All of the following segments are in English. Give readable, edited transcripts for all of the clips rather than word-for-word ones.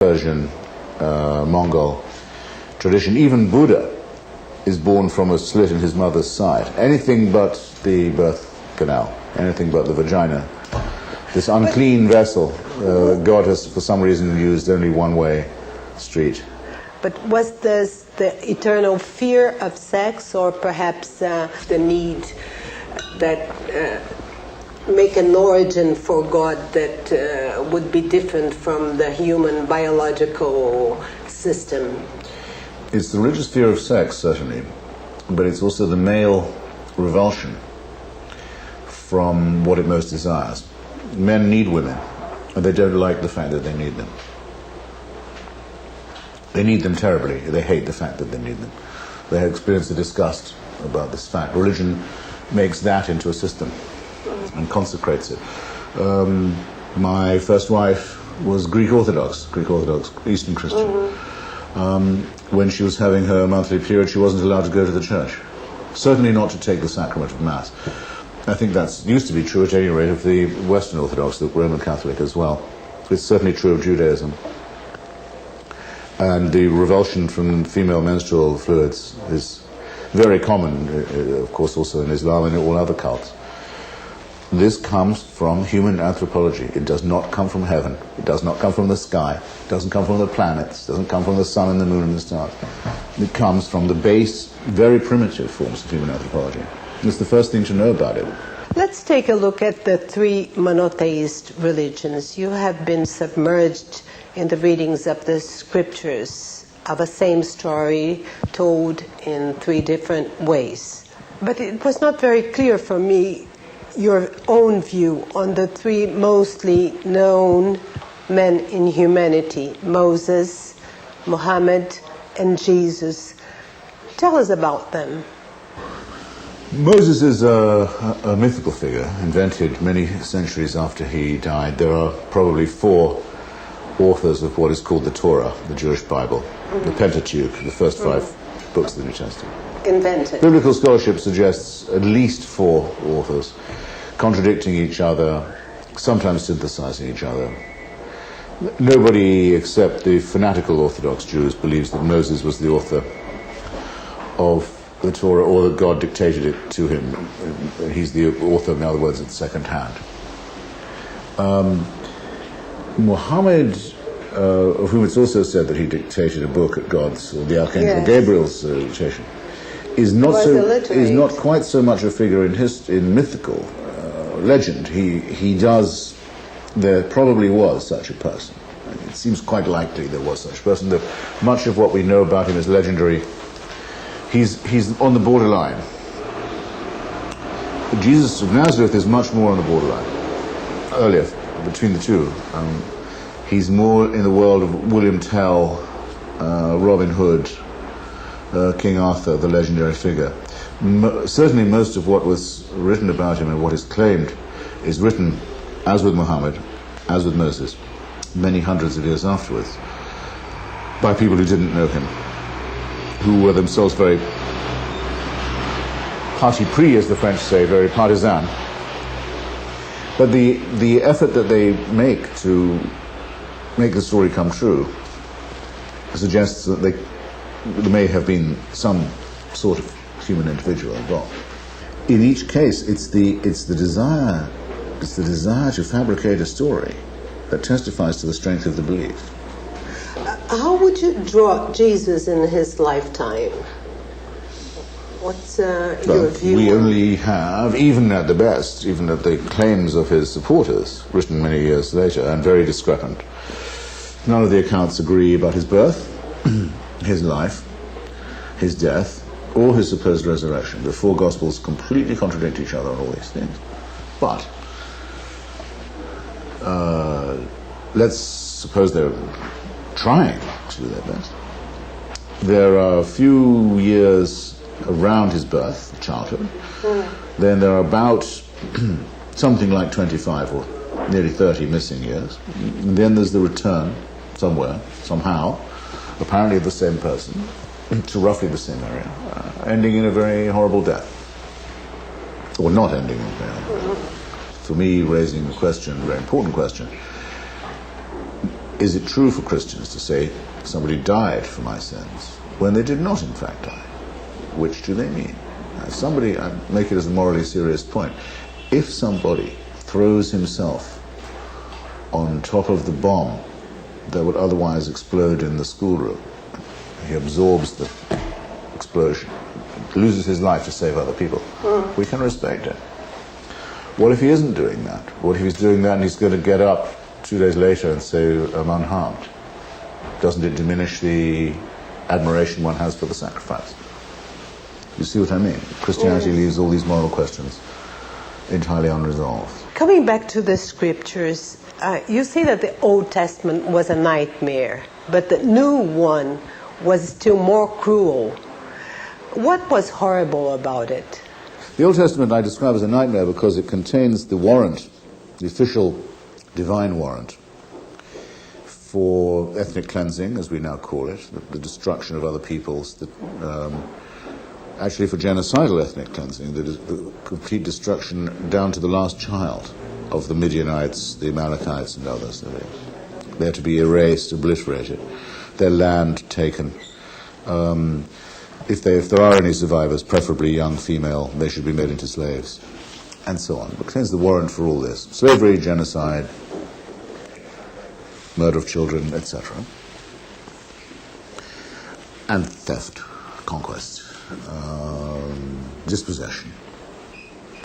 Persian, Mongol tradition. Even Buddha is born from a slit in his mother's side. Anything but the birth canal, anything but the vagina. This unclean vessel, God has for some reason used only one-way street. But was this the eternal fear of sex, or perhaps the need that make an origin for God that would be different from the human biological system? It's the religious fear of sex, certainly, but it's also the male revulsion from what it most desires. Men need women, and they don't like the fact that they need them. They need them terribly. They hate the fact that they need them. They have experienced a disgust about this fact. Religion makes that into a system and consecrates it. My first wife was Greek Orthodox, Eastern Christian. When she was having her monthly period, she wasn't allowed to go to the church. Certainly not to take the sacrament of Mass. I think that used to be true, at any rate, of the Western Orthodox, the Roman Catholic as well. It's certainly true of Judaism. And the revulsion from female menstrual fluids is very common, of course, also in Islam and in all other cults. This comes from human anthropology. It does not come from heaven. It does not come from the sky. It doesn't come from the planets. It doesn't come from the sun and the moon and the stars. It comes from the base, very primitive forms of human anthropology. It's the first thing to know about it. Let's take a look at the three monotheist religions. You have been submerged in the readings of the scriptures of a same story told in three different ways. But it was not very clear for me your own view on the three mostly known men in humanity: Moses, Muhammad, and Jesus. Tell us about them. Moses is a mythical figure, invented many centuries after he died. There are probably four authors of what is called the Torah, the Jewish Bible, the Pentateuch, the first five books of the New Testament. Invented. Biblical scholarship suggests at least four authors, contradicting each other, sometimes synthesizing each other. Nobody except the fanatical Orthodox Jews believes that Moses was the author of the Torah, or that God dictated it to him. He's the author, in other words, at second hand. Muhammad, of whom it's also said that he dictated a book at God's, or the Archangel Gabriel's dictation, is not quite so much a figure in mythical legend. There probably was such a person. It seems quite likely there was such a person. Much of what we know about him is legendary. He's on the borderline. Jesus of Nazareth is much more on the borderline. Earlier, between the two. He's more in the world of William Tell, Robin Hood, King Arthur, the legendary figure. Certainly most of what was written about him and what is claimed is written, as with Muhammad, as with Moses, many hundreds of years afterwards, by people who didn't know him, who were themselves very parti pris, as the French say, very partisan. But the effort that they make to make the story come true suggests that there may have been some sort of human individual involved. In each case, it's the desire to fabricate a story that testifies to the strength of the belief. How would you draw Jesus in his lifetime? What's your view? We only have, even at the best, even at the claims of his supporters, written many years later and very discrepant. None of the accounts agree about his birth, his life, his death, or his supposed resurrection. The four Gospels completely contradict each other on all these things. But let's suppose they're trying to do their best. There are a few years around his birth, childhood. Then there are about something like 25 or nearly 30 missing years. And then there's the return somewhere, somehow, apparently of the same person, to roughly the same area, ending in a very horrible death. Or not ending in a very horrible death. For me, raising the question, a very important question, is it true for Christians to say somebody died for my sins when they did not in fact die? Which do they mean? Somebody, I make it as a morally serious point, if somebody throws himself on top of the bomb that would otherwise explode in the schoolroom, he absorbs the explosion, loses his life to save other people, we can respect it. What if he isn't doing that? What if he's doing that and he's going to get up 2 days later and say, I'm unharmed? Doesn't it diminish the admiration one has for the sacrifice? You see what I mean? Christianity leaves all these moral questions entirely unresolved. Coming back to the scriptures, you say that the Old Testament was a nightmare, but the new one was still more cruel. What was horrible about it? The Old Testament I describe as a nightmare because it contains the warrant, the official divine warrant, for ethnic cleansing, as we now call it, the destruction of other peoples, actually for genocidal ethnic cleansing, the complete destruction down to the last child of the Midianites, the Amalekites and others. They're to be erased, obliterated, their land taken. If there are any survivors, preferably young female, they should be made into slaves, and so on. It contains the warrant for all this. Slavery, genocide, murder of children, etc. And theft, conquest, dispossession,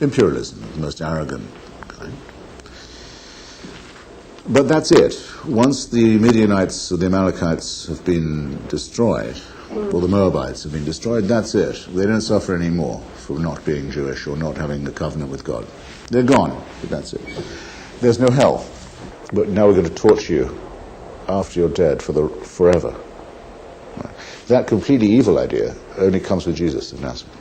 imperialism of the most arrogant kind. But that's it. Once the Midianites or the Amalekites have been destroyed, or the Moabites have been destroyed, that's it. They don't suffer anymore for not being Jewish or not having the covenant with God. They're gone, but that's it. There's no hell. But now we're going to torture you after you're dead forever. That completely evil idea only comes with Jesus of Nazareth,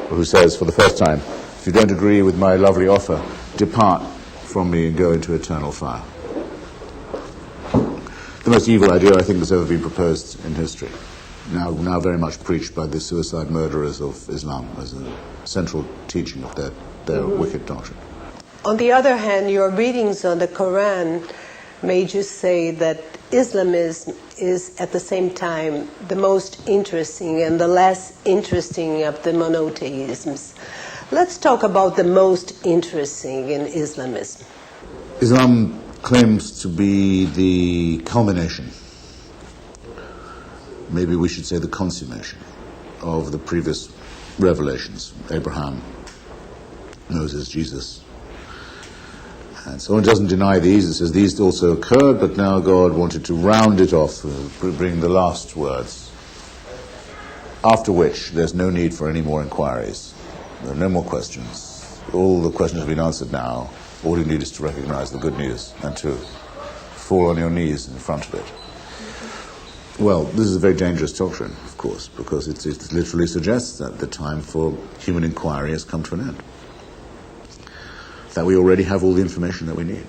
who says for the first time, if you don't agree with my lovely offer, depart from me and go into eternal fire. The most evil idea I think that's ever been proposed in history, now very much preached by the suicide murderers of Islam as a central teaching of their wicked doctrine. On the other hand, your readings on the Quran made you say that Islamism is at the same time the most interesting and the less interesting of the monotheisms. Let's talk about the most interesting in Islamism. Islam claims to be the culmination, maybe we should say the consummation, of the previous revelations, Abraham, Moses, Jesus. And so it doesn't deny these. It says these also occurred, but now God wanted to round it off, bring the last words, after which there's no need for any more inquiries. There are no more questions. All the questions have been answered now. All you need is to recognize the good news and to fall on your knees in front of it. Well, this is a very dangerous doctrine, of course, because it literally suggests that the time for human inquiry has come to an end. That we already have all the information that we need.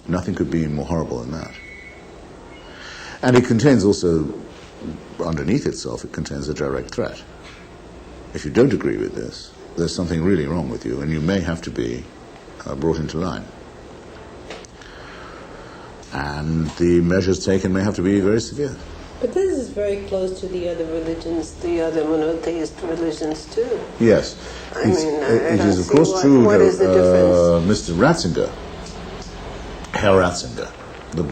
Nothing could be more horrible than that. And it contains also, underneath itself, it contains a direct threat. If you don't agree with this, there's something really wrong with you, and you may have to be brought into line. And the measures taken may have to be very severe. But this is very close to the other religions, the other monotheist religions too. Yes. I mean, it is of course true what is the difference? Mr. Ratzinger, Herr Ratzinger, the